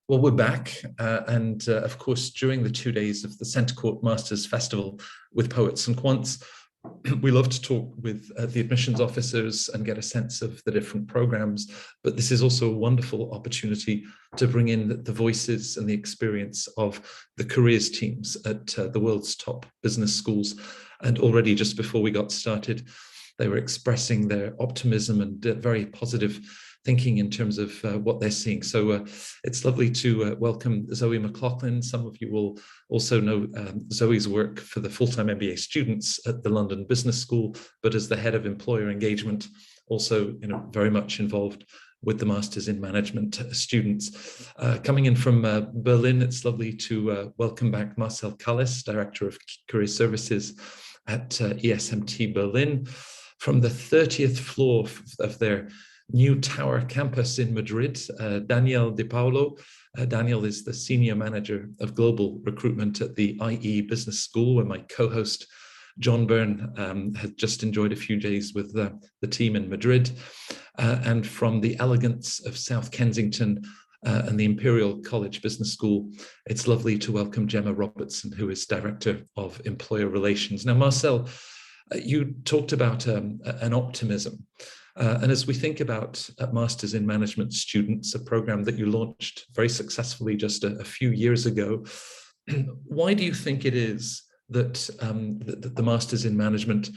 Well, we're back, and of course, during the 2 days of the Centre Court Masters Festival with Poets and Quants, we love to talk with the admissions officers and get a sense of the different programs, but this is also a wonderful opportunity to bring in the voices and the experience of the careers teams at the world's top business schools. And already just before we got started, they were expressing their optimism and very positive thinking in terms of what they're seeing. So it's lovely to welcome Zoe McLaughlin. Some of you will also know Zoe's work for the full-time MBA students at the London Business School, but as the head of employer engagement, also very much involved with the Masters in Management students. Coming in from Berlin, it's lovely to welcome back Marcel Kallis, Director of Career Services at ESMT Berlin. From the 30th floor of their new tower campus in Madrid, Daniel De Paulo. Daniel is the Senior Manager of Global Recruitment at the IE Business School, where my co-host John Byrne had just enjoyed a few days with the team in Madrid. And from the elegance of South Kensington and the Imperial College Business School, it's lovely to welcome Gemma Robertson, who is Director of Employer Relations. Now, Marcel, you talked about an optimism. And as we think about Masters in Management students, a program that you launched very successfully just a few years ago, why do you think it is that the Masters in Management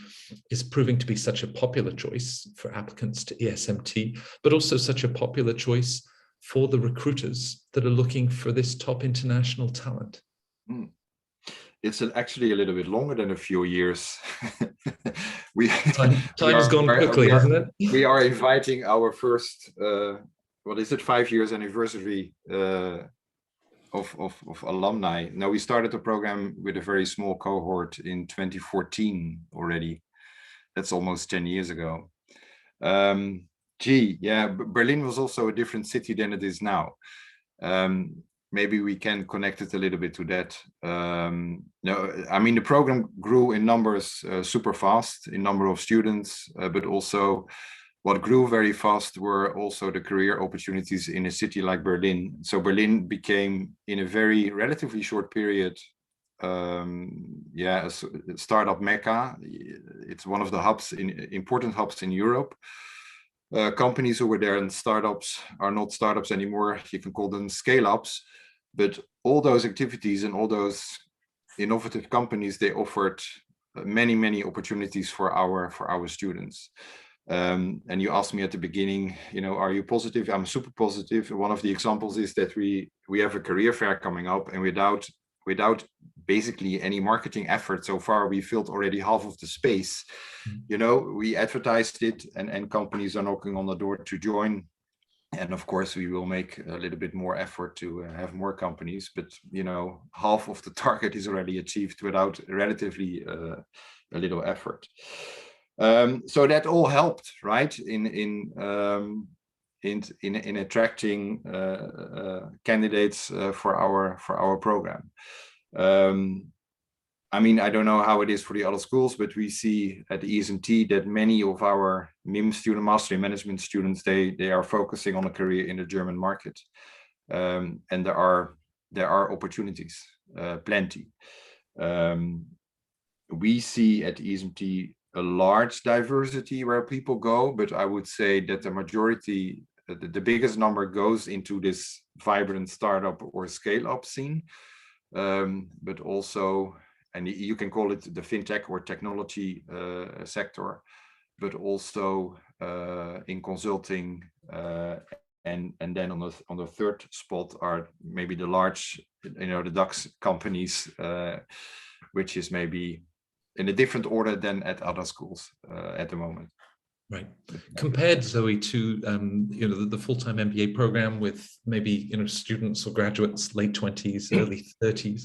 is proving to be such a popular choice for applicants to ESMT, but also such a popular choice for the recruiters that are looking for this top international talent? It's actually a little bit longer than a few years. Time has gone quickly, hasn't it? We are inviting our first, 5 years anniversary of alumni. Now, we started the program with a very small cohort in 2014 already. That's almost 10 years ago. Berlin was also a different city than it is now. Maybe we can connect it a little bit to that. The program grew in numbers super fast, in number of students, but also what grew very fast were also the career opportunities in a city like Berlin. So Berlin became, in a very relatively short period, a startup mecca. It's one of the important hubs in Europe. Companies who were there and startups are not startups anymore. You can call them scale-ups, but all those activities and all those innovative companies, they offered many opportunities for our students. And you asked me at the beginning, are you positive? I'm super positive. One of the examples is that we have a career fair coming up, and without basically any marketing effort so far, we filled already half of the space. We advertised it, and companies are knocking on the door to join. And of course, we will make a little bit more effort to have more companies, but half of the target is already achieved without relatively a little effort. So that all helped, right, in attracting candidates for our program. I don't know how it is for the other schools, but we see at the ESMT that many of our MIM student, Master in Management students, they are focusing on a career in the German market, and there are opportunities, plenty. We see at ESMT a large diversity where people go, but I would say that the majority, the biggest number, goes into this vibrant startup or scale-up scene, but also, and you can call it the fintech or technology sector, but also in consulting, and then on the third spot are maybe the large, the DAX companies, which is maybe in a different order than at other schools at the moment. Right. Compared, Zoe, to the full-time MBA program with maybe students or graduates late 20s, early 30s,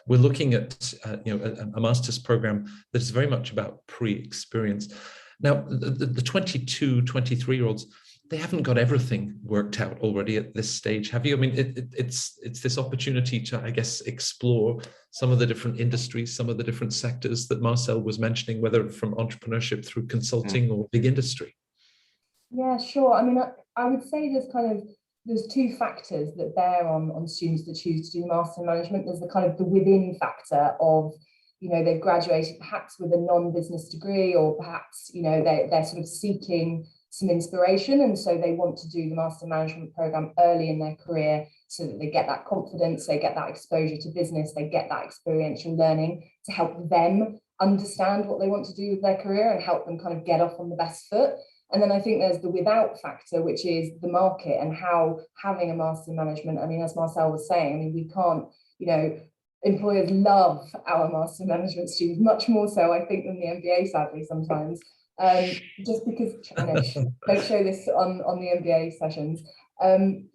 we're looking at a master's program that is very much about pre-experience. Now, the 22, 23-year-olds, they haven't got everything worked out already at this stage, have you? I mean, it's this opportunity to, I guess, explore some of the different industries, some of the different sectors that Marcel was mentioning, whether from entrepreneurship through consulting or big industry. Yeah, sure. I mean, I would say there's kind of there's two factors that bear on students that choose to do Master in Management. There's the kind of the within factor of, you know, they've graduated perhaps with a non-business degree, or perhaps, you know, they're sort of seeking some inspiration, and so they want to do the Master Management program early in their career so that they get that confidence, they get that exposure to business, they get that experiential learning to help them understand what they want to do with their career and help them kind of get off on the best foot. And then I think there's the without factor, which is the market and how having a Master in Management, I mean, as Marcel was saying, I mean, we can't, you know, employers love our Master in Management students, much more so, I think, than the MBA, sadly, sometimes. Just because, Anish, don't show this on the MBA sessions,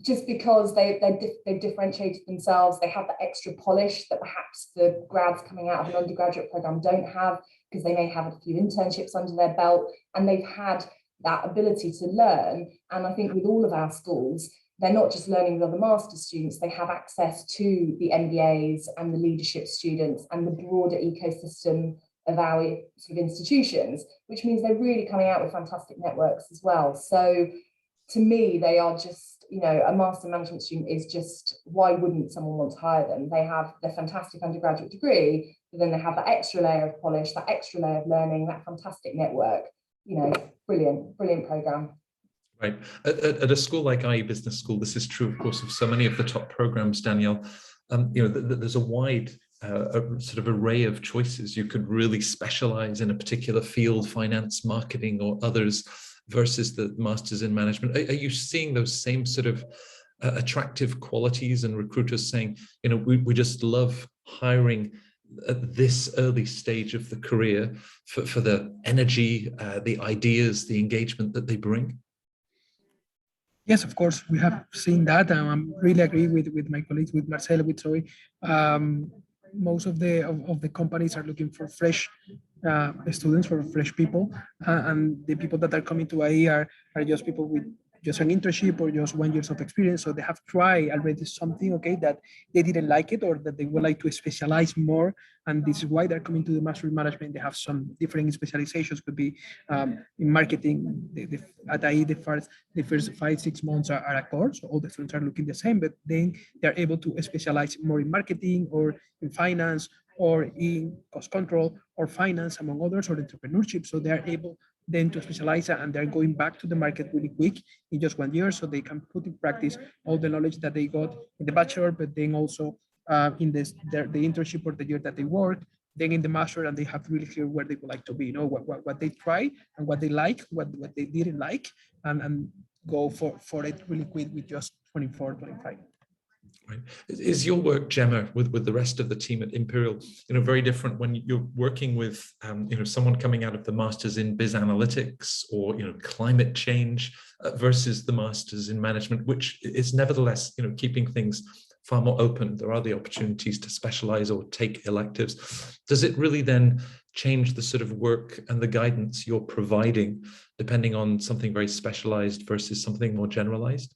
just because they've differentiated themselves, they have that extra polish that perhaps the grads coming out of an undergraduate program don't have, because they may have a few internships under their belt, and they've had that ability to learn. And I think with all of our schools, they're not just learning with other master's students, they have access to the MBAs and the leadership students and the broader ecosystem of our sort of institutions, which means they're really coming out with fantastic networks as well. So to me, they are just, you know, a Master Management student is just, why wouldn't someone want to hire them? They have their fantastic undergraduate degree, but then they have that extra layer of polish, that extra layer of learning, that fantastic network. You know, brilliant program. Right. At a school like IE Business School, this is true, of course, of so many of the top programs, Danielle. You know, there's a wide sort of array of choices. You could really specialize in a particular field, finance, marketing, or others, versus the Masters in Management. Are you seeing those same sort of attractive qualities and recruiters saying, you know, we just love hiring at this early stage of the career for the energy, the ideas, the engagement that they bring? Yes, of course, we have seen that, and I really agree with my colleagues, with Marcelo, with Zoe. Most of the companies are looking for fresh students, for fresh people, and the people that are coming to IE are just people with just an internship or just 1 year of experience. So they have tried already something, okay, that they didn't like it, or that they would like to specialize more. And this is why they're coming to the Master in Management. They have some different specializations, could be in marketing. At IE, the first 5-6 months are a course. So all the students are looking the same, but then they're able to specialize more in marketing, or in finance, or in cost control, or finance, among others, or entrepreneurship. So they're able then to specialize, and they're going back to the market really quick in just 1 year, so they can put in practice all the knowledge that they got in the bachelor, but then also in the internship or the year that they work, then in the master, and they have really clear where they would like to be, you know, what they try and what they like, what they didn't like, and go for it really quick with just 24, 25. Right. Is your work, Gemma, with the rest of the team at Imperial, you know, very different when you're working with, you know, someone coming out of the Masters in Biz Analytics or, you know, climate change versus the Masters in Management, which is nevertheless, you know, keeping things far more open. There are the opportunities to specialize or take electives. Does it really then change the sort of work and the guidance you're providing depending on something very specialized versus something more generalized?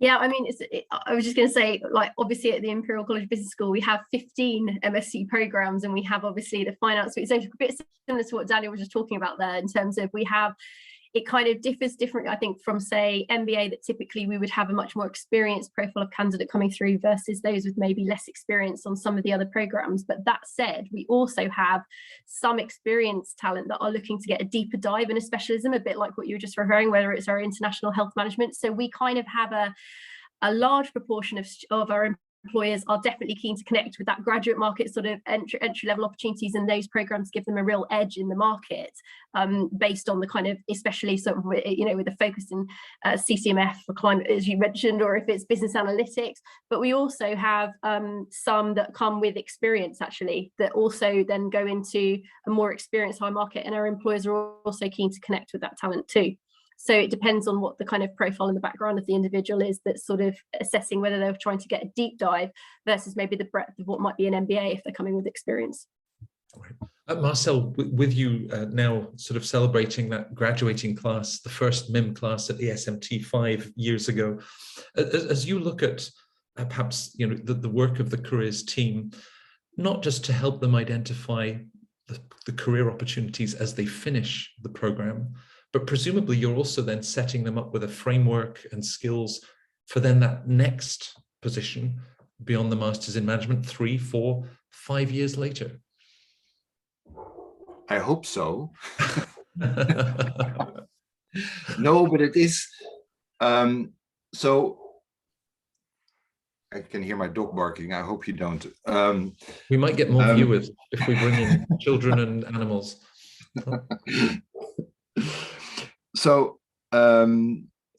Yeah, I mean, I was just going to say, like, obviously at the Imperial College Business School, we have 15 MSc programs, and we have obviously the finance. So it's a bit similar to what Daniel was just talking about there, in terms of we have, it kind of differs different, I think, from, say, MBA, that typically we would have a much more experienced profile of candidate coming through versus those with maybe less experience on some of the other programs. But that said, we also have some experienced talent that are looking to get a deeper dive in a specialism, a bit like what you were just referring, whether it's our international health management. So we kind of have a large proportion of our employers are definitely keen to connect with that graduate market sort of entry level opportunities, and those programs give them a real edge in the market, based on the kind of, especially sort of, you know, with the focus in CCMF for climate, as you mentioned, or if it's business analytics. But we also have some that come with experience, actually, that also then go into a more experienced high market, and our employers are also keen to connect with that talent too. So it depends on what the kind of profile and the background of the individual is, that's sort of assessing whether they're trying to get a deep dive versus maybe the breadth of what might be an MBA if they're coming with experience. Right. Marcel, with you now sort of celebrating that graduating class, the first MIM class at ESMT 5 years ago, as you look at perhaps, you know, the work of the careers team, not just to help them identify the career opportunities as they finish the program, but presumably you're also then setting them up with a framework and skills for then that next position beyond the Masters in Management 3, 4, 5 years later. I hope so. No, but it is. So I can hear my dog barking. I hope you don't. We might get more viewers if we bring in children and animals. So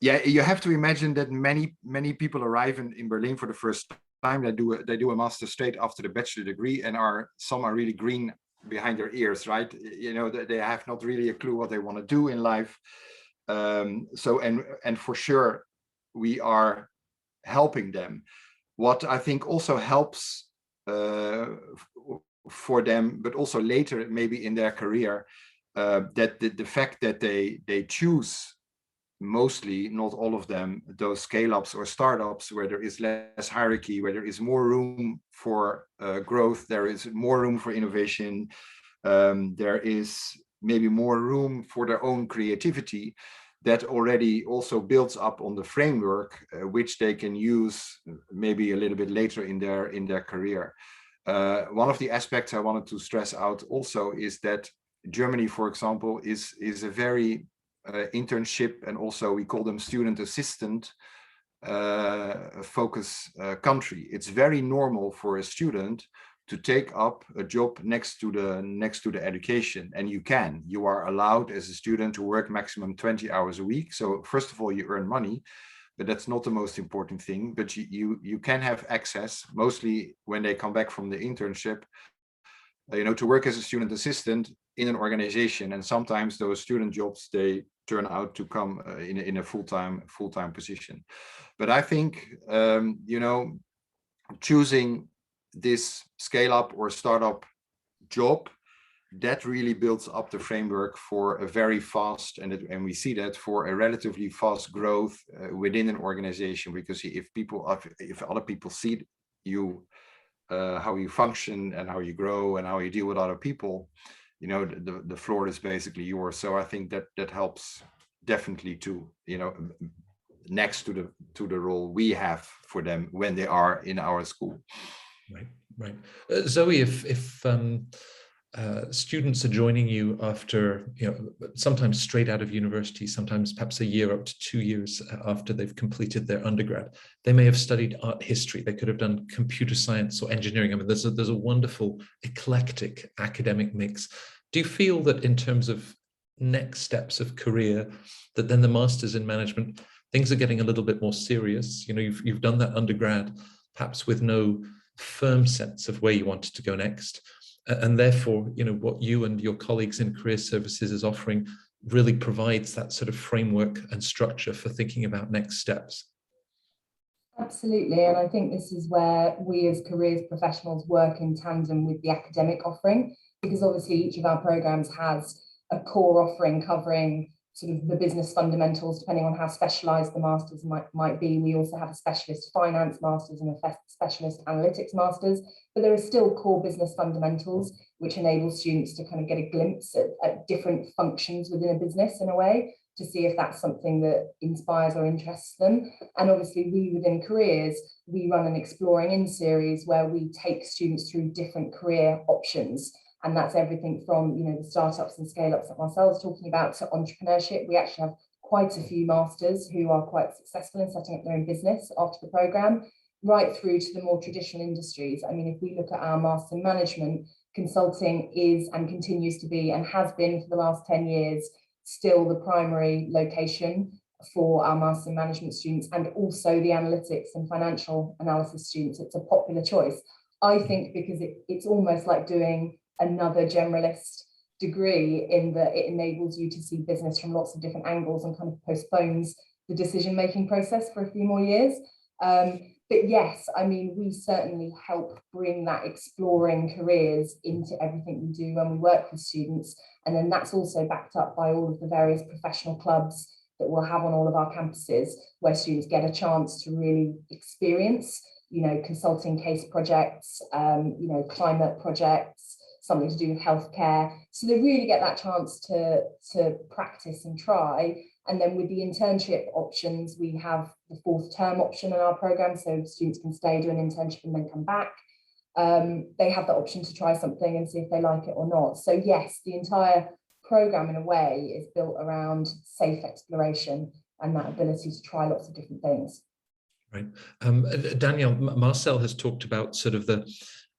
yeah, you have to imagine that many people arrive in Berlin for the first time. They do a master straight after the bachelor degree, and some are really green behind their ears, right? You know, they have not really a clue what they want to do in life. So and for sure we are helping them. What I think also helps for them, but also later maybe in their career, that the fact that they choose, mostly, not all of them, those scale-ups or startups where there is less hierarchy, where there is more room for growth, there is more room for innovation, there is maybe more room for their own creativity, that already also builds up on the framework which they can use maybe a little bit later in their career. One of the aspects I wanted to stress out also is that Germany, for example, is a very internship, and also we call them student assistant focus country. It's very normal for a student to take up a job next to the education, and you are allowed as a student to work maximum 20 hours a week. So first of all, you earn money, but that's not the most important thing. But you can have access, mostly when they come back from the internship, you know, to work as a student assistant in an organization. And sometimes those student jobs, they turn out to come in a full-time position. But I think you know, choosing this scale up or startup job, that really builds up the framework for a very fast, and we see that for a relatively fast growth within an organization. Because if other people see you, how you function and how you grow and how you deal with other people, you know, the floor is basically yours. So I think that helps definitely to, you know, next to the role we have for them when they are in our school. Right. Zoe, if students are joining you after, you know, sometimes straight out of university, sometimes perhaps a year up to 2 years after they've completed their undergrad, they may have studied art history. They could have done computer science or engineering. I mean, there's a wonderful eclectic academic mix. Do you feel that in terms of next steps of career, that then the Masters in Management, things are getting a little bit more serious? You know, you've done that undergrad, perhaps with no firm sense of where you wanted to go next, and therefore, you know, what you and your colleagues in career services is offering really provides that sort of framework and structure for thinking about next steps. Absolutely, and I think this is where we as careers professionals work in tandem with the academic offering, because obviously each of our programs has a core offering covering sort of the business fundamentals, depending on how specialised the masters might be. We also have a specialist finance masters and a specialist analytics masters, but there are still core business fundamentals which enable students to kind of get a glimpse at different functions within a business in a way, to see if that's something that inspires or interests them. And obviously we within careers, we run an Exploring In series where we take students through different career options. And that's everything from, you know, the startups and scale-ups that Marcel was talking about to entrepreneurship. We actually have quite a few masters who are quite successful in setting up their own business after the programme, right through to the more traditional industries. I mean, if we look at our Master in Management, consulting is and continues to be, and has been for the last 10 years, still the primary location for our Master in Management students, and also the analytics and financial analysis students. It's a popular choice, I think, because it's almost like doing another generalist degree, in that it enables you to see business from lots of different angles and kind of postpones the decision-making process for a few more years. But yes, I mean, we certainly help bring that exploring careers into everything we do when we work with students. And then that's also backed up by all of the various professional clubs that we'll have on all of our campuses, where students get a chance to really experience, you know, consulting case projects, you know, climate projects, something to do with healthcare. So they really get that chance to practice and try. And then with the internship options, we have the 4th term option in our program, so students can stay, do an internship and then come back. They have the option to try something and see if they like it or not. So yes, the entire program in a way is built around safe exploration and that ability to try lots of different things. Right. Danielle, Marcel has talked about sort of the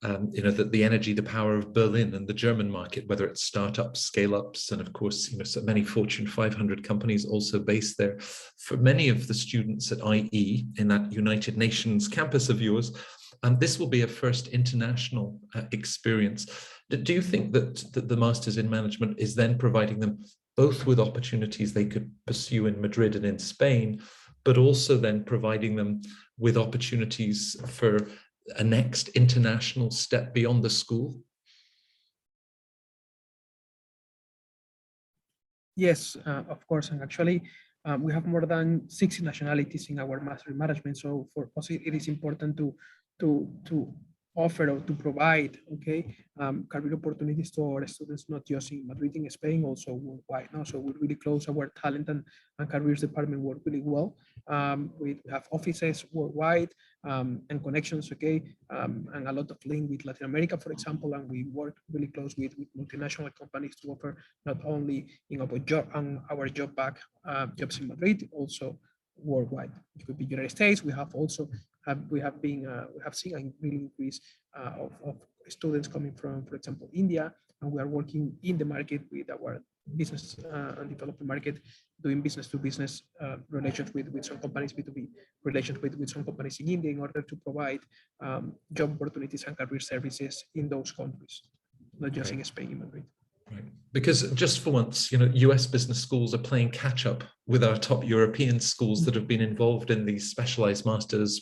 the energy, the power of Berlin and the German market, whether it's startups, scale-ups, and of course, so many Fortune 500 companies also based there. For many of the students at IE in that United Nations campus of yours, this will be a first international experience. Do you think that the Masters in Management is then providing them both with opportunities they could pursue in Madrid and in Spain, but also then providing them with opportunities for a next international step beyond the school? Yes, of course. And actually, we have more than 60 nationalities in our Master in Management. So for us, it is important to offer or to provide, career opportunities to our students, not just in Madrid, in Spain, also worldwide. No? So we really close our talent and careers department work really well. We have offices worldwide and connections, and a lot of link with Latin America, for example, and we work really close with multinational companies to offer not only in our job back jobs in Madrid, also worldwide. It could be United States. We have seen a really increase of students coming from, for example, India, and we are working in the market with our business and development market, doing business to business relations with some companies, B2B relations with some companies in India in order to provide job opportunities and career services in those countries, not just in Spain, in Madrid. Right. Because just for once, US business schools are playing catch up with our top European schools that have been involved in these specialized masters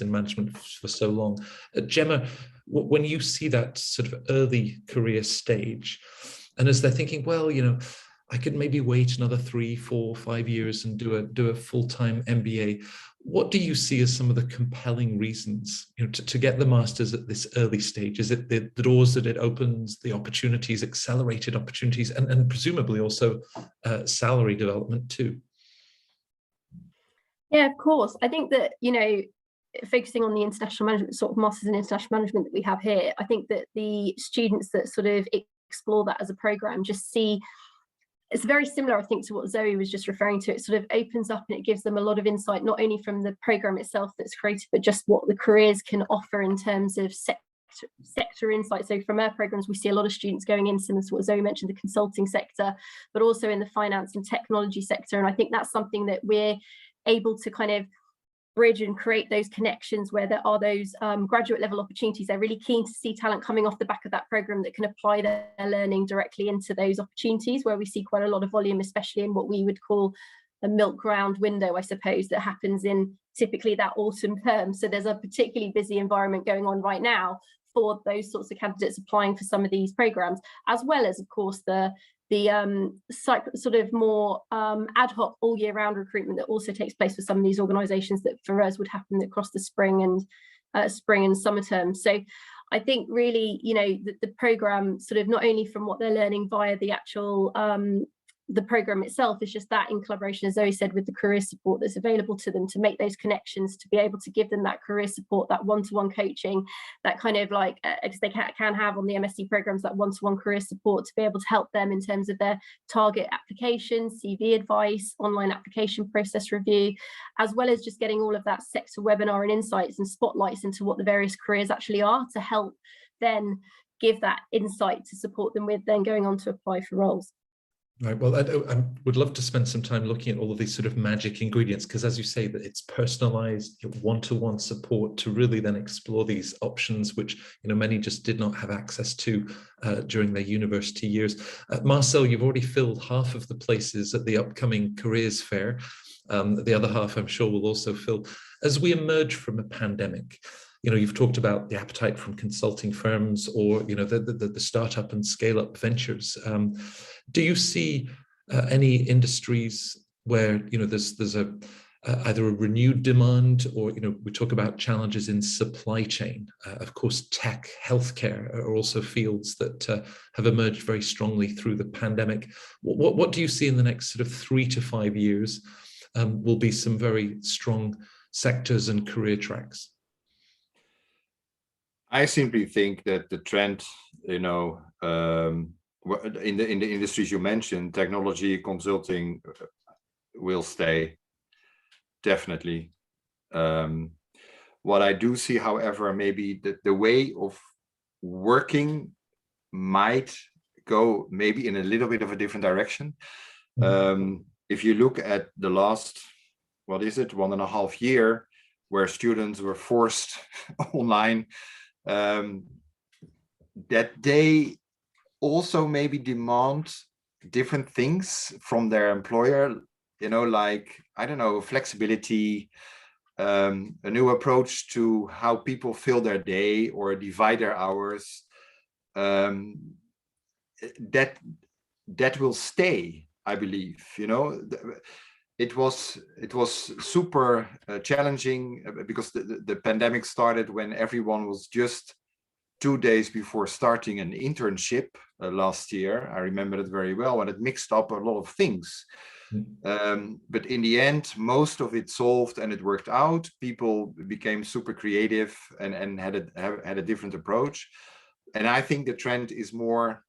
in management for so long. Gemma, when you see that sort of early career stage, and as they're thinking, well, I could maybe wait another 3, 4, 5 years and do a full-time MBA. What do you see as some of the compelling reasons to get the masters at this early stage? Is it the doors that it opens, the opportunities, accelerated opportunities, and presumably also salary development too? Yeah, of course. I think that, focusing on the international management, sort of masters in international management that we have here, I think that the students that sort of explore that as a program just see it's very similar, I think, to what Zoe was just referring to. It sort of opens up and it gives them a lot of insight, not only from the program itself that's created, but just what the careers can offer in terms of sector insight. So from our programs, we see a lot of students going in, similar to what Zoe mentioned, the consulting sector, but also in the finance and technology sector. And I think that's something that we're able to kind of bridge and create those connections where there are those graduate level opportunities. They're really keen to see talent coming off the back of that program that can apply their learning directly into those opportunities, where we see quite a lot of volume, especially in what we would call a milk round window, I suppose, that happens in typically that autumn term. So there's a particularly busy environment going on right now for those sorts of candidates applying for some of these programs, as well as, of course, the sort of more ad hoc all year round recruitment that also takes place for some of these organisations that for us would happen across the spring and summer terms. So I think really, the programme sort of not only from what they're learning via the actual the programme itself is just that in collaboration, as Zoe said, with the career support that's available to them to make those connections, to be able to give them that career support, that one-to-one coaching, that kind of like as they can have on the MSc programs, that one-to-one career support to be able to help them in terms of their target applications, CV advice, online application process review, as well as just getting all of that sector webinar and insights and spotlights into what the various careers actually are to help then give that insight to support them with then going on to apply for roles. Right. Well, I would love to spend some time looking at all of these sort of magic ingredients, because as you say, that it's personalized, one-to-one support to really then explore these options, which many just did not have access to during their university years. Marcel, you've already filled half of the places at the upcoming careers fair. The other half, I'm sure, will also fill as we emerge from a pandemic. You've talked about the appetite from consulting firms or, the startup and scale up ventures. Do you see any industries where, there's either a renewed demand or, we talk about challenges in supply chain. Of course, tech, healthcare are also fields that have emerged very strongly through the pandemic. What do you see in the next sort of 3 to 5 years will be some very strong sectors and career tracks? I simply think that the trend, in the industries you mentioned, technology, consulting will stay, definitely. What I do see, however, maybe the way of working might go maybe in a little bit of a different direction. If you look at the last, 1.5 year, where students were forced online, that they also maybe demand different things from their employer, like, I don't know, flexibility, a new approach to how people fill their day or divide their hours. That will stay, I believe. It was super challenging because the pandemic started when everyone was just 2 days before starting an internship last year. I remember it very well, and it mixed up a lot of things. But in the end, most of it solved and it worked out. People became super creative and had a different approach. And I think the trend is more,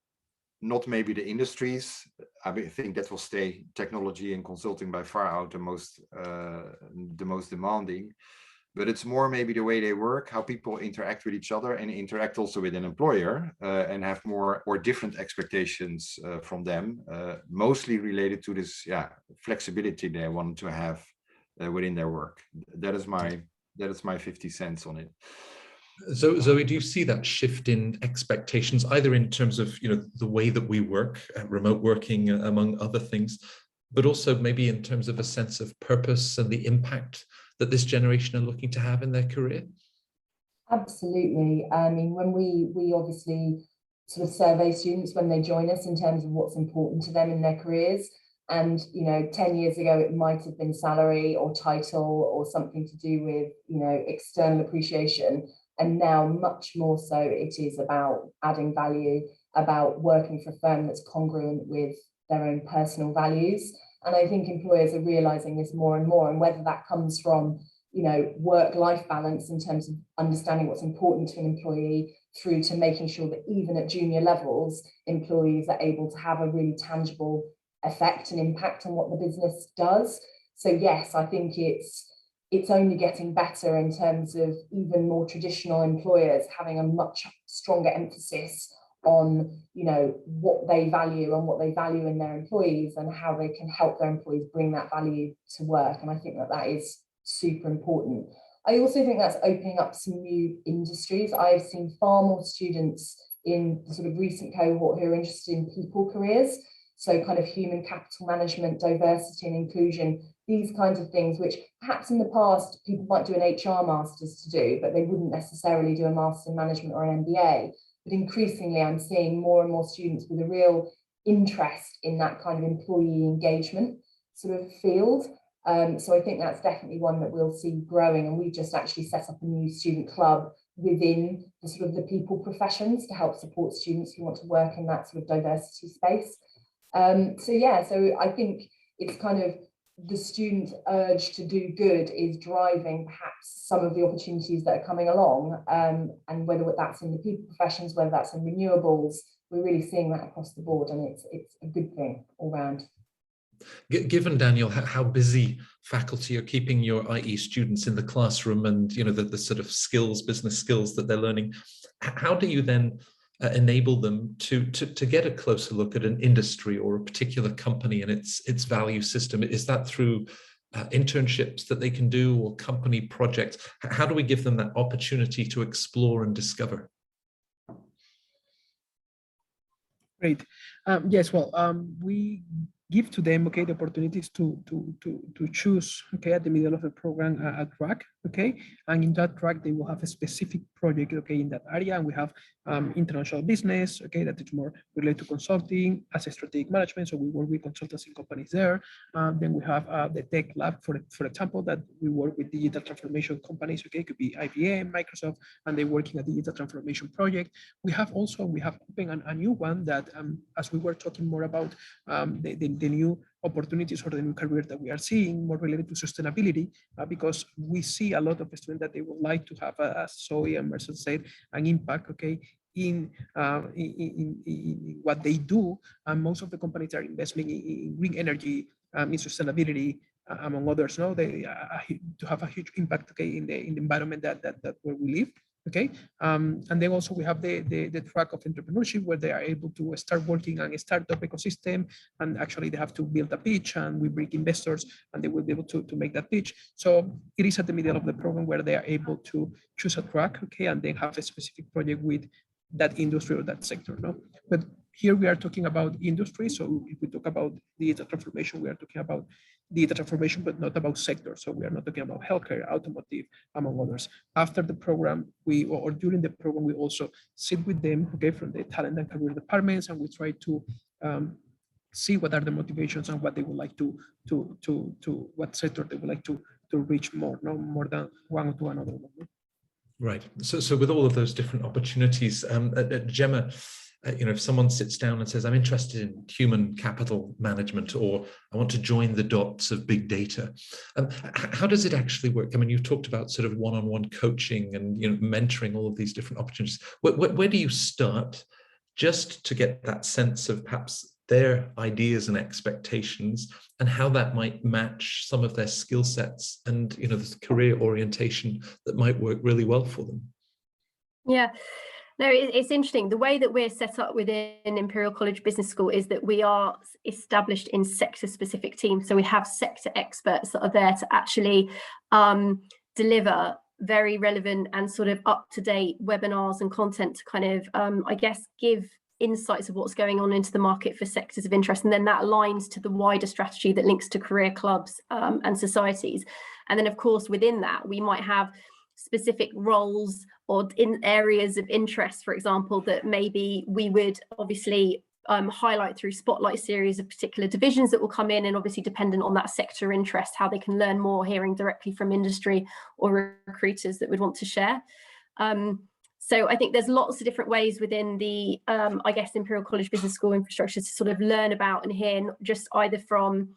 not maybe the industries. I think that will stay. Technology and consulting by far out the most demanding. But it's more maybe the way they work, how people interact with each other and interact also with an employer, and have more or different expectations from them, mostly related to this flexibility they want to have within their work. That is my 50 cents on it. So Zoe, do you see that shift in expectations, either in terms of the way that we work, remote working among other things, but also maybe in terms of a sense of purpose and the impact that this generation are looking to have in their career? Absolutely. I mean, when we obviously sort of survey students when they join us in terms of what's important to them in their careers, and 10 years ago it might have been salary or title or something to do with external appreciation, and now much more so it is about adding value, about working for a firm that's congruent with their own personal values. And I think employers are realizing this more and more, and whether that comes from work-life balance in terms of understanding what's important to an employee, through to making sure that even at junior levels, employees are able to have a really tangible effect and impact on what the business does. So yes, I think it's only getting better in terms of even more traditional employers having a much stronger emphasis on what they value and what they value in their employees, and how they can help their employees bring that value to work. And I think that is super important. I also think that's opening up some new industries. I've seen far more students in the sort of recent cohort who are interested in people careers, so kind of human capital management, diversity and inclusion, these kinds of things, which perhaps in the past people might do an HR master's to do, but they wouldn't necessarily do a master's in management or an MBA. But increasingly, I'm seeing more and more students with a real interest in that kind of employee engagement sort of field. So I think that's definitely one that we'll see growing. And we've just actually set up a new student club within the sort of the people professions to help support students who want to work in that sort of diversity space. So I think it's kind of the student urge to do good is driving perhaps some of the opportunities that are coming along, and whether that's in the people professions, whether that's in renewables, we're really seeing that across the board, and it's a good thing all round. Given, Daniel, how busy faculty are keeping your IE students in the classroom, and the sort of business skills that they're learning, how do you then enable them to get a closer look at an industry or a particular company and its value system? Is that through internships that they can do, or company projects? How do we give them that opportunity to explore and discover? Great. Yes, well, we give to them, okay, the opportunities to choose, okay, at the middle of the program a track, okay, and in that track they will have a specific project, okay, in that area. And we have international business, okay, that is more related to consulting as a strategic management. So we work with consultancy companies there. Then we have the tech lab, for example, that we work with digital transformation companies, okay, it could be IBM, Microsoft, and they're working a digital transformation project. We have opened a new one that, as we were talking more about the new opportunities or the new career that we are seeing, more related to sustainability, because we see a lot of students that they would like to have, as Zoe and Marcel said, an impact, okay, in what they do. And most of the companies are investing in green energy, in sustainability, among others. No, they to have a huge impact, okay, in the environment that where we live. Okay, and then also we have the track of entrepreneurship, where they are able to start working on a startup ecosystem, and actually they have to build a pitch, and we bring investors, and they will be able to make that pitch. So it is at the middle of the program where they are able to choose a track, okay, and then have a specific project with that industry or that sector. No, but here we are talking about industry. So if we talk about digital transformation, we are talking about digital transformation, but not about sector. So we are not talking about healthcare, automotive, among others. After the program, or during the program, we also sit with them, okay, from the talent and career departments, and we try to see what are the motivations and what they would like to what sector they would like to reach more, no more than one to another one. No? Right. So with all of those different opportunities, Gemma, if someone sits down and says, I'm interested in human capital management, or I want to join the dots of big data, how does it actually work? I mean, you've talked about sort of one-on-one coaching and mentoring, all of these different opportunities. Where do you start, just to get that sense of perhaps their ideas and expectations, and how that might match some of their skill sets and the career orientation that might work really well for them? Yeah. No, it's interesting. The way that we're set up within Imperial College Business School is that we are established in sector-specific teams. So we have sector experts that are there to actually deliver very relevant and sort of up-to-date webinars and content to kind of, I guess, give insights of what's going on into the market for sectors of interest. And then that aligns to the wider strategy that links to career clubs and societies. And then, of course, within that, we might have specific roles or in areas of interest, for example, that maybe we would obviously highlight through spotlight series of particular divisions that will come in, and obviously dependent on that sector interest, how they can learn more, hearing directly from industry or recruiters that would want to share. So I think there's lots of different ways within the, I guess, Imperial College Business School infrastructure to sort of learn about and hear, not just either from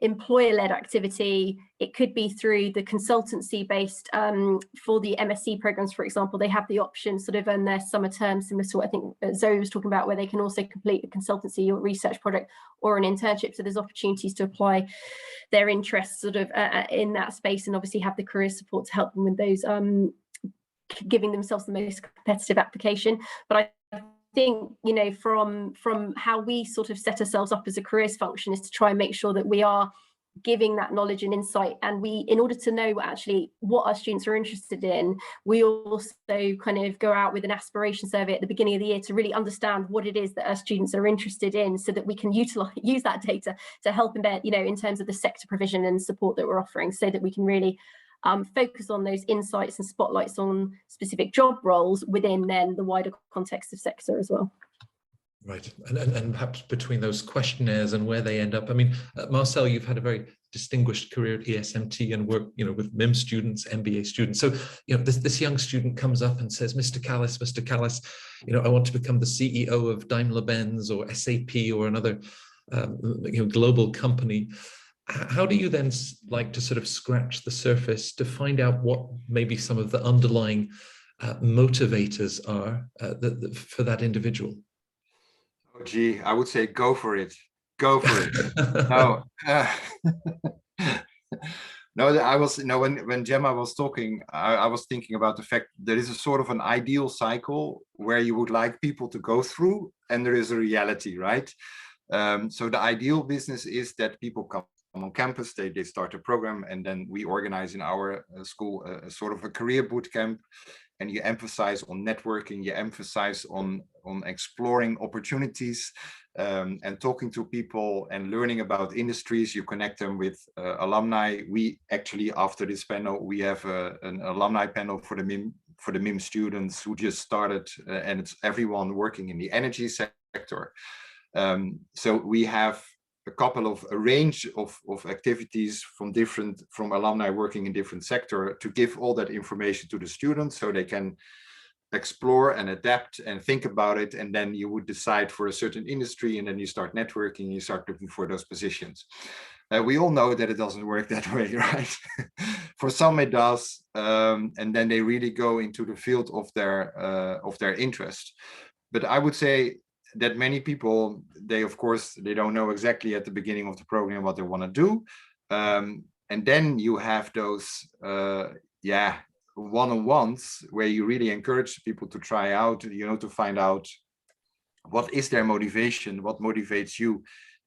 employer-led activity. It could be through the consultancy based for the MSc programs, for example. They have the option sort of in their summer term, similar to what I think Zoe was talking about, where they can also complete a consultancy or research project or an internship. So there's opportunities to apply their interests sort of in that space, and obviously have the career support to help them with those, giving themselves the most competitive application. But I think, from how we sort of set ourselves up as a careers function is to try and make sure that we are giving that knowledge and insight. And we, in order to know actually what our students are interested in, we also kind of go out with an aspiration survey at the beginning of the year to really understand what it is that our students are interested in, so that we can use that data to help embed, in terms of the sector provision and support that we're offering, so that we can really focus on those insights and spotlights on specific job roles within then the wider context of sector as well. Right, and perhaps between those questionnaires and where they end up. I mean, Marcel, you've had a very distinguished career at ESMT and work, with MIM students, MBA students. So, this young student comes up and says, Mr. Callis, I want to become the CEO of Daimler-Benz or SAP or another, global company. How do you then like to sort of scratch the surface to find out what maybe some of the underlying motivators are for that individual? Oh, gee, I would say go for it. Go for it. No, no, I was, when Gemma was talking, I was thinking about the fact there is a sort of an ideal cycle where you would like people to go through, and there is a reality, right? So the ideal business is that people come on campus, they start a program, and then we organize in our school a sort of a career boot camp, and you emphasize on networking, you emphasize on exploring opportunities, and talking to people and learning about industries. You connect them with alumni. We actually, after this panel, we have an alumni panel for the MIM students who just started, and it's everyone working in the energy sector. So we have a range of activities from alumni working in different sector to give all that information to the students so they can explore and adapt and think about it. And then you would decide for a certain industry, and then you start networking, you start looking for those positions. We all know that it doesn't work that way, right? For some it does, and then they really go into the field of their interest. But I would say that many people, of course, they don't know exactly at the beginning of the program what they want to do. And then you have those, one-on-ones where you really encourage people to try out, to find out what is their motivation, what motivates you.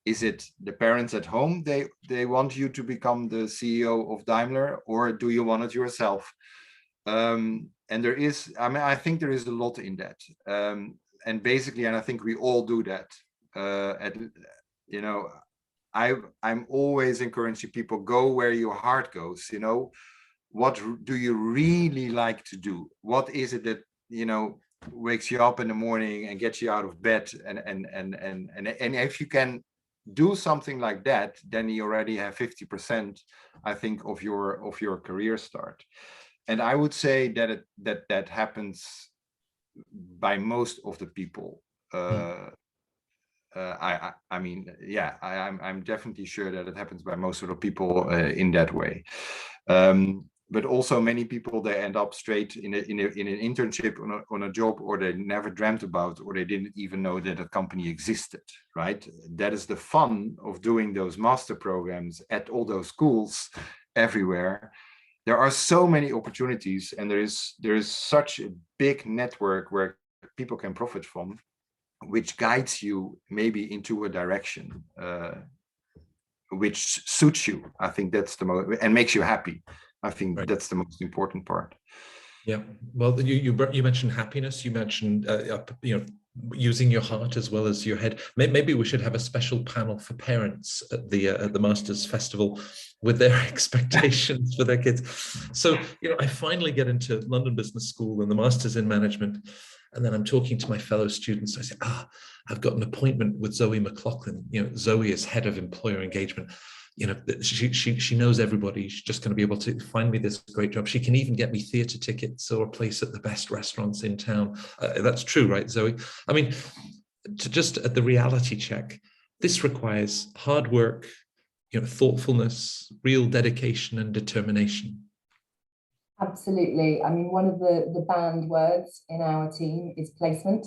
Is it the parents at home, they want you to become the CEO of Daimler, or do you want it yourself? And there is, I think there is a lot in that. And basically, and I think we all do that. I'm always encouraging people, go where your heart goes. What do you really like to do? What is it that wakes you up in the morning and gets you out of bed? And if you can do something like that, then you already have 50%, I think, of your career start. And I would say that happens by most of the people. I'm definitely sure that it happens by most of the people in that way. But also many people, they end up straight in an internship on a job, or they never dreamt about, or they didn't even know that a company existed, right? That is the fun of doing those master programs at all those schools everywhere. There are so many opportunities, and there is such a big network where people can profit from, which guides you maybe into a direction which suits you. I think that's the most, and makes you happy. I think right. That's the most important part. Yeah. Well, you mentioned happiness. You mentioned using your heart as well as your head. Maybe we should have a special panel for parents at the Masters Festival with their expectations for their kids. So I finally get into London Business School and the Masters in Management, and then I'm talking to my fellow students. I say, I've got an appointment with Zoe McLaughlin. Zoe is head of employer engagement. She knows everybody. She's just going to be able to find me this great job. She can even get me theatre tickets or a place at the best restaurants in town. That's true, right, Zoe? I mean, just at the reality check, this requires hard work, thoughtfulness, real dedication and determination. Absolutely. I mean, one of the banned words in our team is placement,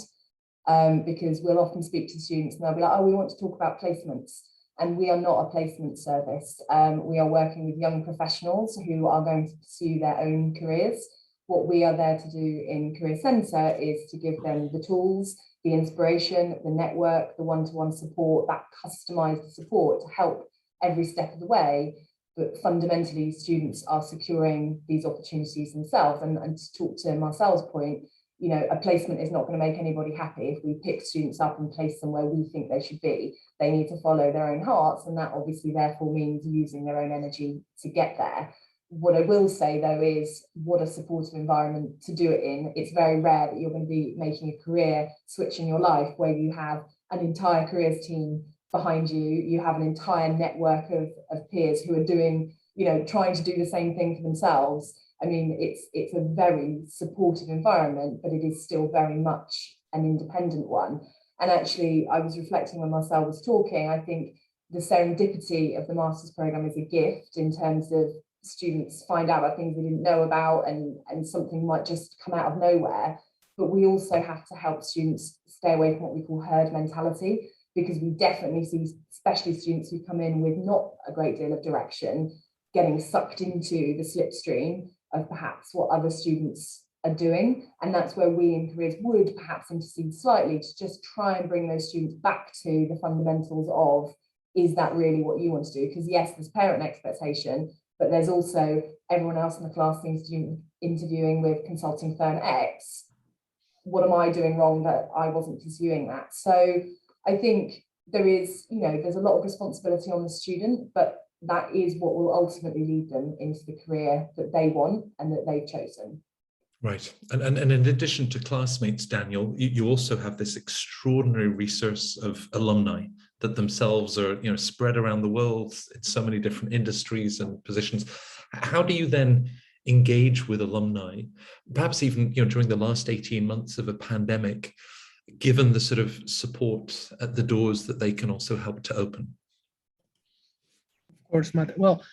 because we'll often speak to students and they'll be like, we want to talk about placements. And we are not a placement service. We are working with young professionals who are going to pursue their own careers. What we are there to do in Career Centre is to give them the tools, the inspiration, the network, the one-to-one support, that customised support to help every step of the way. But fundamentally, students are securing these opportunities themselves. And to talk to Marcel's point, a placement is not going to make anybody happy. If we pick students up and place them where we think they should be, they need to follow their own hearts, and that obviously therefore means using their own energy to get there. What I will say though is, what a supportive environment to do it in. It's very rare that you're going to be making a career switch in your life where you have an entire careers team behind you, you have an entire network of peers who are doing, trying to do the same thing for themselves. I mean, it's a very supportive environment, but it is still very much an independent one. And actually, I was reflecting when Marcel was talking, I think the serendipity of the master's program is a gift in terms of students find out about things they didn't know about, and something might just come out of nowhere. But we also have to help students stay away from what we call herd mentality, because we definitely see, especially students who come in with not a great deal of direction, getting sucked into the slipstream of perhaps what other students are doing. And that's where we in Careers would perhaps intercede slightly to just try and bring those students back to the fundamentals of is that really what you want to do? Because yes, there's parent expectation, but there's also everyone else in the class seems to be interviewing with consulting firm X. What am I doing wrong that I wasn't pursuing that? So I think there is, there's a lot of responsibility on the student, but that is what will ultimately lead them into the career that they want and that they've chosen. Right. And in addition to classmates, Daniel, you also have this extraordinary resource of alumni that themselves are, spread around the world in so many different industries and positions. How do you then engage with alumni, perhaps even, during the last 18 months of a pandemic, given the sort of support at the doors that they can also help to open? Of course, Matt. Well,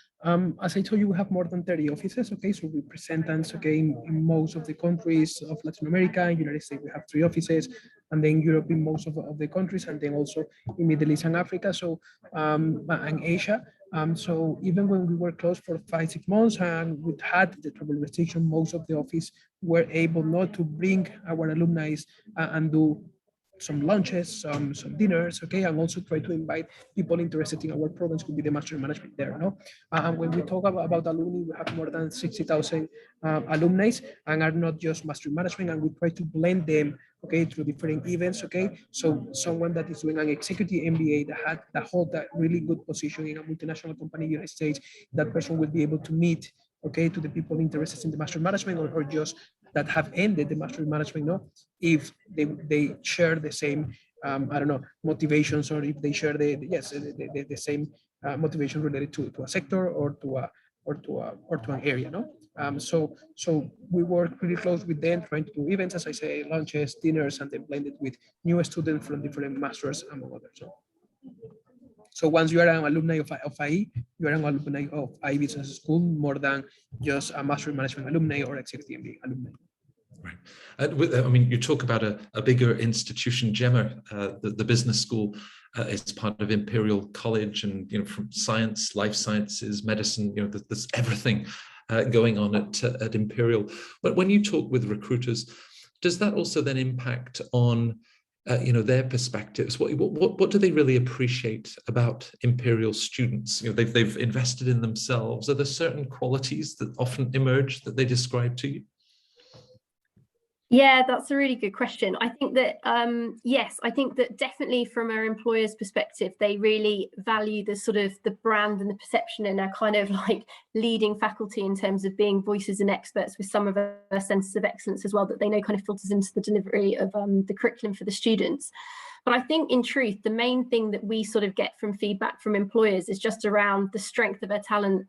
as I told you, we have more than 30 offices, okay? So we present us, okay, in most of the countries of Latin America. In the United States, we have 3 offices, and then Europe in most of the countries, and then also in Middle East and Africa, so, and Asia. So even when we were closed for 5-6 months and we had the travel restriction, most of the office were able not to bring our alumni and do some lunches, some dinners, okay, and also try to invite people interested in our programs, could be the master management there, no? And when we talk about alumni, we have more than 60,000 alumni, and are not just master management, and we try to blend them, okay, through different events, okay? So someone that is doing an executive MBA that hold that really good position in a multinational company in the United States, that person will be able to meet, okay, to the people interested in the master management or just that have ended the master management, no, if they share the same, I don't know, motivations, or if they share the same motivation related to a sector or to an area, no. So we work really close with them, trying to do events, as I say, lunches, dinners, and then blend it with new students from different masters, among others. So once you are an alumni of IE, you are an alumni of IE Business School, more than just a master management alumni or executive MBA alumni. Right. I mean, you talk about a bigger institution, Gemma, the business school is part of Imperial College, and from science, life sciences, medicine, there's everything going on at Imperial. But when you talk with recruiters, does that also then impact on their perspectives? What do they really appreciate about Imperial students? They've invested in themselves. Are there certain qualities that often emerge that they describe to you? Yeah, that's a really good question. I think that, yes, I think that definitely from our employer's perspective, they really value the sort of the brand and the perception, and are kind of like leading faculty in terms of being voices and experts with some of our centers of excellence as well, that they know kind of filters into the delivery of the curriculum for the students. But I think in truth, the main thing that we sort of get from feedback from employers is just around the strength of our talent,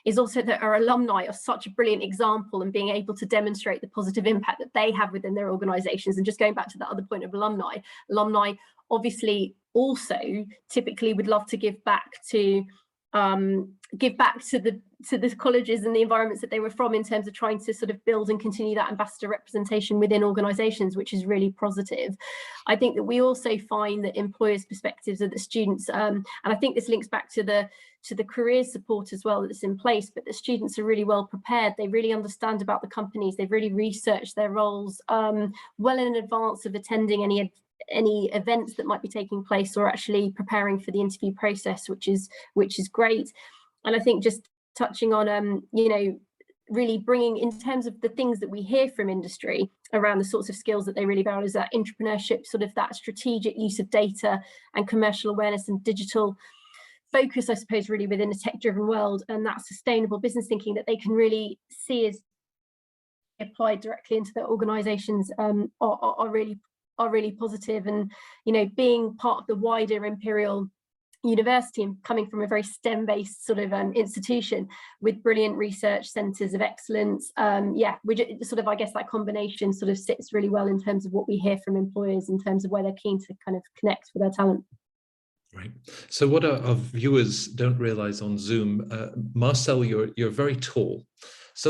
is also that our alumni are such a brilliant example, and being able to demonstrate the positive impact that they have within their organizations. And just going back to that other point of alumni obviously also typically would love to give back to the colleges and the environments that they were from, in terms of trying to sort of build and continue that ambassador representation within organizations, which is really positive. I think that we also find that employers' perspectives of the students, and I think this links back to the career support as well that's in place, but the students are really well prepared. They really understand about the companies. They've really researched their roles well in advance of attending any events that might be taking place, or actually preparing for the interview process, which is great. And I think just touching on really bringing, in terms of the things that we hear from industry around the sorts of skills that they really value, is that entrepreneurship, sort of that strategic use of data and commercial awareness and digital focus, I suppose, really within a tech-driven world, and that sustainable business thinking that they can really see as applied directly into their organizations are really positive. And being part of the wider Imperial University and coming from a very STEM-based sort of institution with brilliant research centers of excellence, we sort of, I guess that combination sort of sits really well in terms of what we hear from employers in terms of where they're keen to kind of connect with their talent. Right. So what our viewers don't realize on Zoom, Marcel, you're very tall. So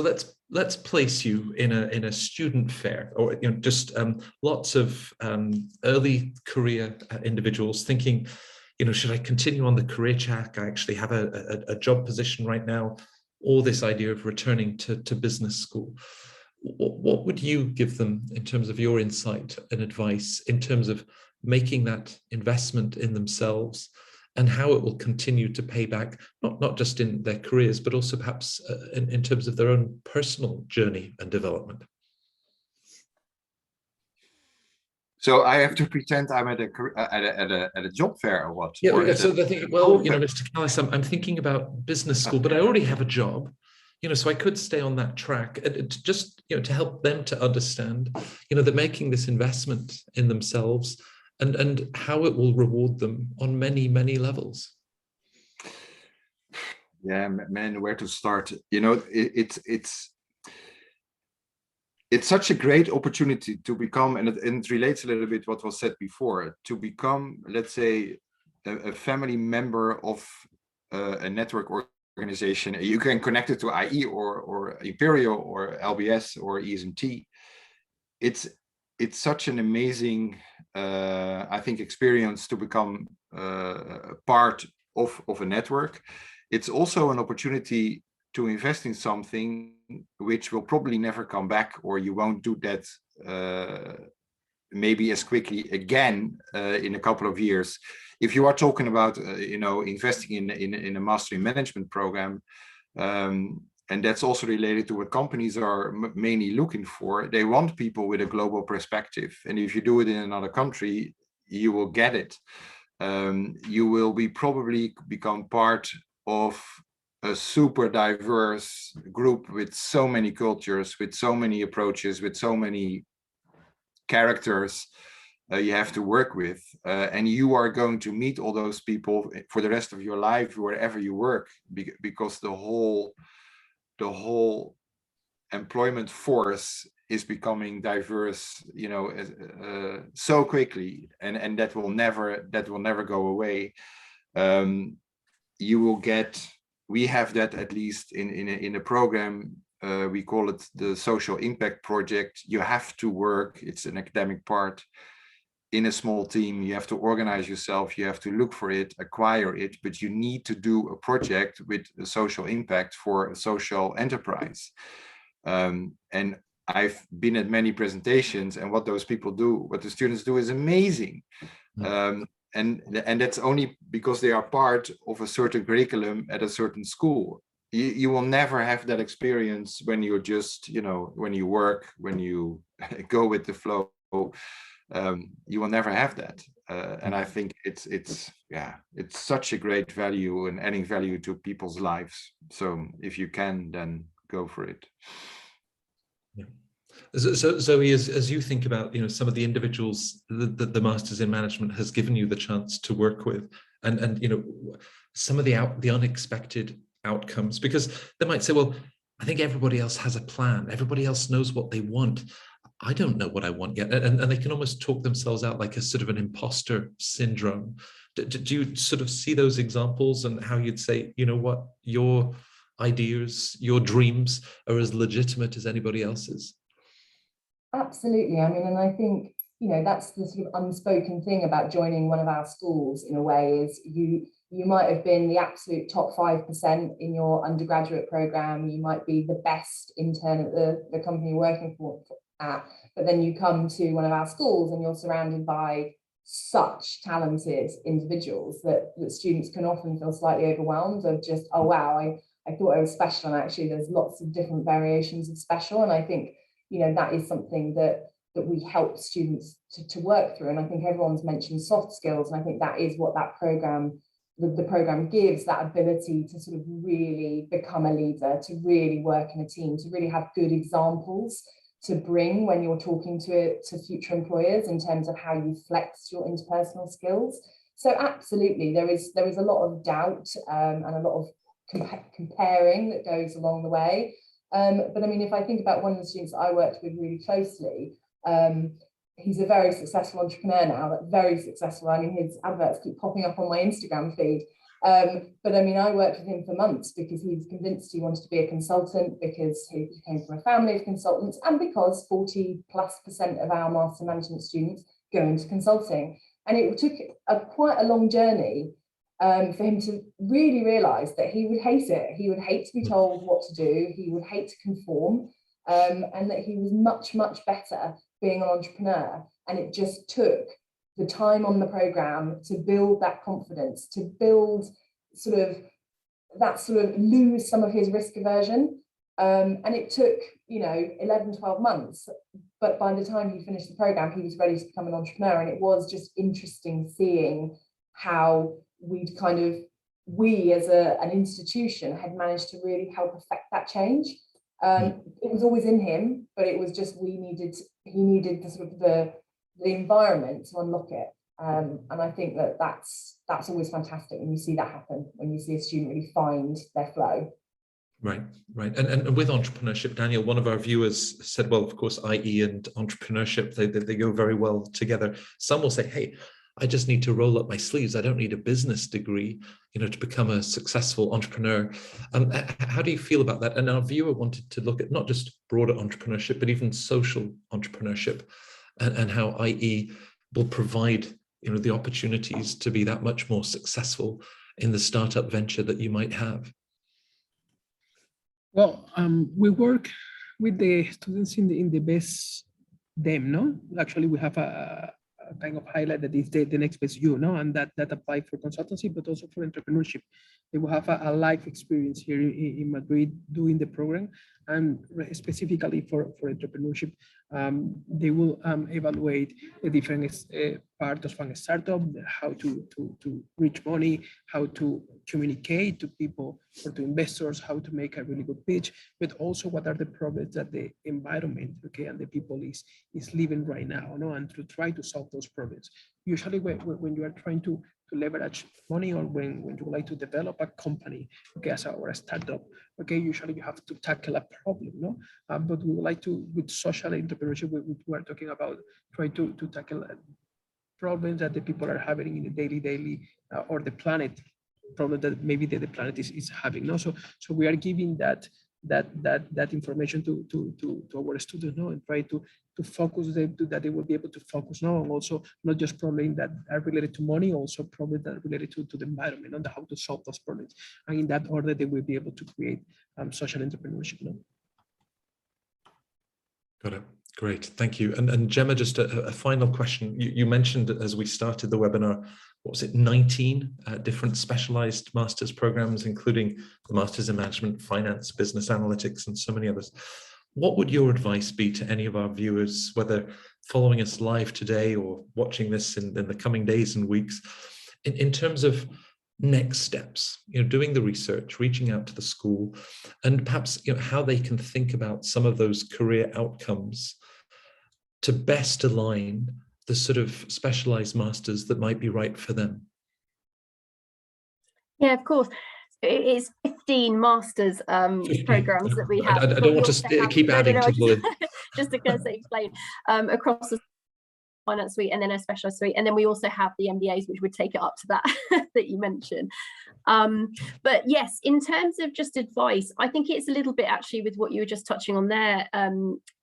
let's place you in a student fair, or just lots of early career individuals thinking, should I continue on the career track? I actually have a job position right now, or this idea of returning to business school. What would you give them in terms of your insight and advice in terms of making that investment in themselves and how it will continue to pay back, not just in their careers, but also perhaps in terms of their own personal journey and development. So I have to pretend I'm at a job fair or what? Yeah, or so the thing, well, Mr. Callis, I'm thinking about business school, but I already have a job, so I could stay on that track, just, to help them to understand, they're making this investment in themselves and how it will reward them on many, many levels. Yeah, man, where to start? It's such a great opportunity to become, and it relates a little bit what was said before, to become, let's say, a family member of a network organization. You can connect it to IE or Imperial or LBS or ESMT. It's such an amazing, I think, experience to become part of a network. It's also an opportunity to invest in something which will probably never come back, or you won't do that maybe as quickly again in a couple of years. If you are talking about investing in a master in management program, and that's also related to what companies are mainly looking for. They want people with a global perspective, and if you do it in another country, you will get it. You will probably become part of a super diverse group with so many cultures, with so many approaches, with so many characters you have to work with, and you are going to meet all those people for the rest of your life wherever you work, because the whole employment force is becoming diverse, so quickly, and that will never go away. You will get. We have that, at least in a program. We call it the social impact project. You have to work. It's an academic part in a small team. You have to organize yourself. You have to look for it, acquire it, but you need to do a project with a social impact for a social enterprise. And I've been at many presentations, and what those people do, what the students do, is amazing. And that's only because they are part of a certain curriculum at a certain school. You will never have that experience when you're just, when you work, when you go with the flow. You will never have that. And I think it's such a great value and adding value to people's lives. So if you can, then go for it. Yeah. So Zoe, as you think about some of the individuals that the Masters in Management has given you the chance to work with, and some of the unexpected outcomes, because they might say, well, I think everybody else has a plan, everybody else knows what they want, I don't know what I want yet, and they can almost talk themselves out, like a sort of an imposter syndrome. Do you sort of see those examples, and how you'd say, what, your ideas, your dreams are as legitimate as anybody else's? Absolutely. I mean, and I think, that's the sort of unspoken thing about joining one of our schools, in a way, is you might have been the absolute top 5% in your undergraduate program. You might be the best intern at the company you're working at, but then you come to one of our schools and you're surrounded by such talented individuals that students can often feel slightly overwhelmed of just, oh, wow, I thought I was special, and actually there's lots of different variations of special. And I think, that is something that we help students to work through. And I think everyone's mentioned soft skills, and I think that is what that program, the program gives, that ability to sort of really become a leader, to really work in a team, to really have good examples to bring when you're talking to future employers in terms of how you flex your interpersonal skills. So absolutely, there is a lot of doubt and a lot of comparing that goes along the way. But I mean, if I think about one of the students I worked with really closely, he's a very successful entrepreneur now, very successful. I mean, his adverts keep popping up on my Instagram feed. But I mean, I worked with him for months because he was convinced he wanted to be a consultant, because he came from a family of consultants, and because 40+% of our master management students go into consulting. And it took quite a long journey for him to really realise that he would hate it. He would hate to be told what to do. He would hate to conform, and that he was much, much better being an entrepreneur. And it just took the time on the program to build that confidence, to build lose some of his risk aversion. And it took, 11, 12 months. But by the time he finished the program, he was ready to become an entrepreneur. And it was just interesting seeing how we as an institution had managed to really help affect that change. It was always in him, but it was just he needed the environment to unlock it. And I think that's always fantastic when you see that happen, when you see a student really find their flow. Right. And with entrepreneurship, Daniel, one of our viewers said, well, of course, IE and entrepreneurship, they go very well together. Some will say, hey, I just need to roll up my sleeves. I don't need a business degree, to become a successful entrepreneur. How do you feel about that? And our viewer wanted to look at not just broader entrepreneurship, but even social entrepreneurship, and how IE will provide, the opportunities to be that much more successful in the startup venture that you might have. Well, we work with the students in the best them, no? Actually, we have a kind of highlight that is the next best you, no? And that apply for consultancy, but also for entrepreneurship. They will have a life experience here in Madrid doing the program, and specifically for entrepreneurship, they will evaluate the different parts of a startup, how to reach money, how to communicate to people or to investors, how to make a really good pitch, but also what are the problems that the environment, and the people is living right now, no? And to try to solve those problems. Usually when you are trying to leverage money, or when you would like to develop a company, or a startup, usually you have to tackle a problem, no? But we would like to, with social entrepreneurship, we are talking about trying to tackle problems that the people are having in the daily, or the planet problem that maybe the planet is having, no? So we are giving that information to our students, no? And try to focus them to that they will be able to focus, no? And also not just problems that are related to money, also problems that are related to the environment, and how to solve those problems. And in that order, they will be able to create social entrepreneurship, no? Got it. Great, thank you. And Gemma, just a final question. You mentioned as we started the webinar, what was it, 19 different specialized master's programs, including the Masters in Management, Finance, Business Analytics, and so many others. What would your advice be to any of our viewers, whether following us live today or watching this in the coming days and weeks, in terms of next steps, doing the research, reaching out to the school, and perhaps how they can think about some of those career outcomes to best align the sort of specialized masters that might be right for them? Yeah, of course. It's 15 masters programs that we have. I don't want to keep adding people in. Just to kind of explain, across the finance suite, and then a specialized suite, and then we also have the MBAs, which would take it up to that that you mentioned. But yes, in terms of just advice, I think it's a little bit actually with what you were just touching on there,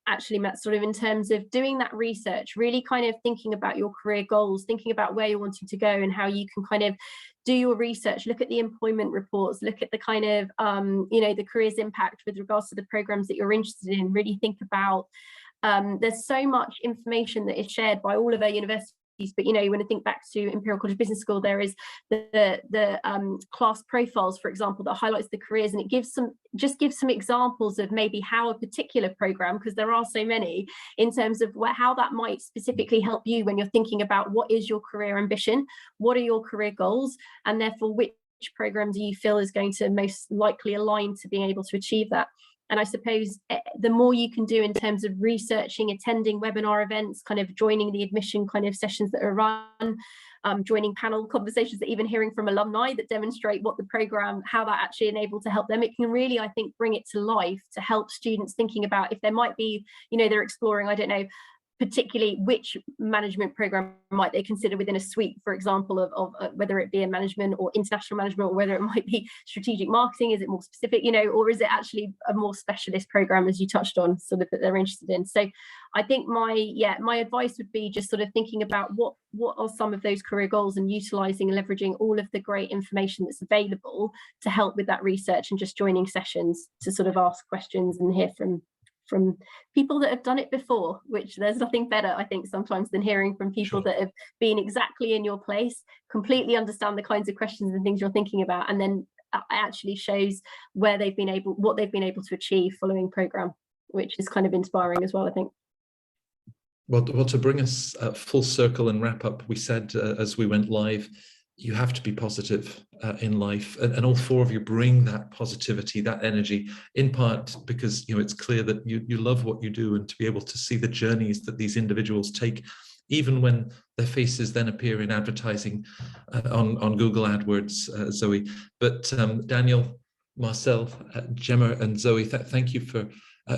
actually, Matt, sort of in terms of doing that research, really kind of thinking about your career goals, thinking about where you're wanting to go and how you can kind of do your research, look at the employment reports, look at the kind of, the careers impact with regards to the programs that you're interested in, really think about, there's so much information that is shared by all of our universities. But you want to think back to Imperial College Business School, there is the class profiles, for example, that highlights the careers, and it gives some examples of maybe how a particular program, because there are so many, in terms of how that might specifically help you when you're thinking about what is your career ambition, what are your career goals, and therefore which program do you feel is going to most likely align to being able to achieve that. And I suppose the more you can do in terms of researching, attending webinar events, kind of joining the admission kind of sessions that are run, joining panel conversations, even hearing from alumni that demonstrate what the program, how that actually enabled to help them, it can really, I think, bring it to life to help students thinking about if there might be, they're exploring, I don't know, particularly which management program might they consider within a suite, for example, of whether it be a management or international management, or whether it might be strategic marketing. Is it more specific, or is it actually a more specialist program, as you touched on, sort of that they're interested in? So I think my advice would be just sort of thinking about what are some of those career goals, and utilizing and leveraging all of the great information that's available to help with that research, and just joining sessions to sort of ask questions and hear from from people that have done it before, which there's nothing better, I think, sometimes than hearing from people that have been exactly in your place, completely understand the kinds of questions and things you're thinking about, and then actually shows where they've been able, what they've been able to achieve following program, which is kind of inspiring as well, I think. Well, to bring us full circle and wrap up, we said as we went live, you have to be positive in life, and all four of you bring that positivity, that energy, in part because it's clear that you love what you do, and to be able to see the journeys that these individuals take, even when their faces then appear in advertising on Google AdWords, Zoe. But Daniel, Marcel, Gemma and Zoe, thank you for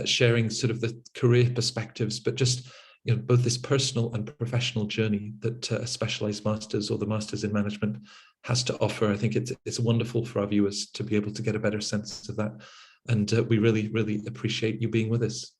sharing sort of the career perspectives, but just both this personal and professional journey that a specialized master's or the master's in management has to offer. I think it's wonderful for our viewers to be able to get a better sense of that. And we really, really appreciate you being with us.